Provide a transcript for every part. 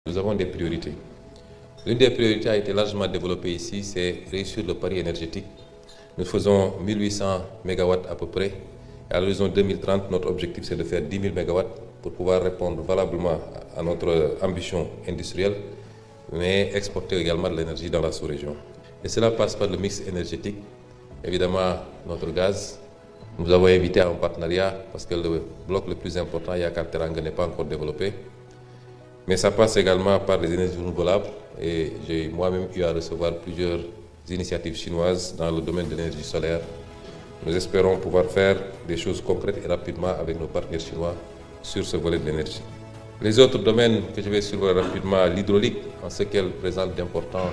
Nous avons des priorités. L'une des priorités a été largement développée ici, c'est réussir le pari énergétique. Nous faisons 1800 MW à peu près. Et à l'horizon 2030, notre objectif c'est de faire 10 000 MW pour pouvoir répondre valablement à notre ambition industrielle, mais exporter également de l'énergie dans la sous-région. Et cela passe par le mix énergétique. Évidemment, notre gaz. Nous avons invité à un partenariat parce que le bloc le plus important, Yakar Teranga, n'est pas encore développé. Mais ça passe également par les énergies renouvelables et j'ai moi-même eu à recevoir plusieurs initiatives chinoises dans le domaine de l'énergie solaire. Nous espérons pouvoir faire des choses concrètes et rapidement avec nos partenaires chinois sur ce volet de l'énergie. Les autres domaines que je vais survoler rapidement, l'hydraulique, en ce qu'elle présente d'important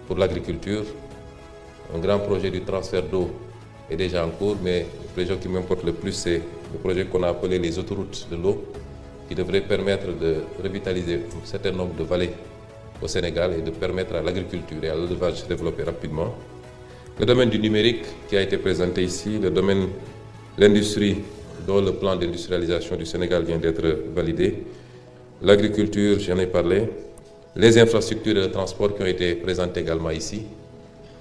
pour l'agriculture. Un grand projet du transfert d'eau est déjà en cours, mais le projet qui m'importe le plus, c'est le projet qu'on a appelé les autoroutes de l'eau, qui devrait permettre de revitaliser un certain nombre de vallées au Sénégal et de permettre à l'agriculture et à l'élevage de se développer rapidement. Le domaine du numérique qui a été présenté ici, le domaine de l'industrie dont le plan d'industrialisation du Sénégal vient d'être validé, l'agriculture, j'en ai parlé, les infrastructures et le transport qui ont été présentées également ici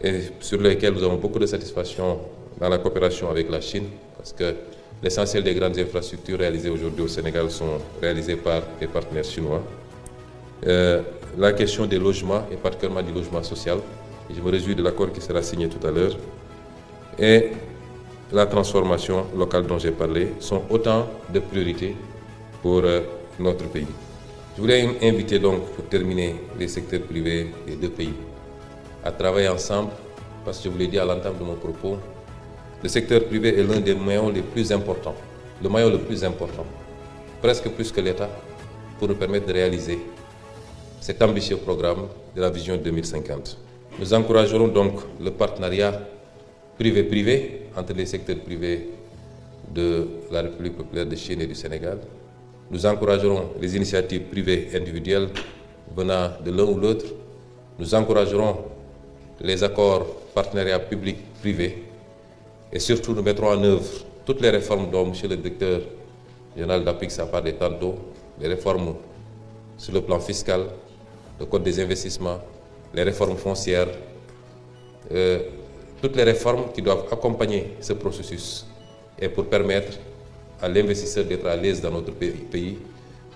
et sur lesquels nous avons beaucoup de satisfaction dans la coopération avec la Chine parce que l'essentiel des grandes infrastructures réalisées aujourd'hui au Sénégal sont réalisées par des partenaires chinois. La question des logements et particulièrement du logement social, et je me réjouis de l'accord qui sera signé tout à l'heure, et la transformation locale dont j'ai parlé sont autant de priorités pour notre pays. Je voulais inviter donc, pour terminer, les secteurs privés des deux pays à travailler ensemble, parce que je vous l'ai dit à l'entame de mon propos, le secteur privé est l'un des maillons les plus importants, le maillon le plus important, presque plus que l'État, pour nous permettre de réaliser cet ambitieux programme de la vision 2050. Nous encouragerons donc le partenariat privé-privé entre les secteurs privés de la République populaire de Chine et du Sénégal. Nous encouragerons les initiatives privées individuelles venant de l'un ou l'autre. Nous encouragerons les accords partenariats publics-privés. Et surtout, nous mettrons en œuvre toutes les réformes dont M. le directeur général d'APIX a parlé tantôt, les réformes sur le plan fiscal, le code des investissements, les réformes foncières, toutes les réformes qui doivent accompagner ce processus et pour permettre à l'investisseur d'être à l'aise dans notre pays,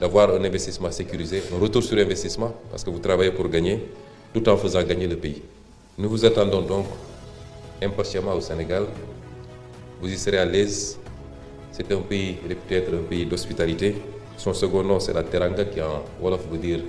d'avoir un investissement sécurisé, un retour sur investissement, parce que vous travaillez pour gagner, tout en faisant gagner le pays. Nous vous attendons donc impatiemment au Sénégal. Vous y serez à l'aise. C'est un pays réputé être un pays d'hospitalité. Son second nom, c'est la Teranga, qui en Wolof veut dire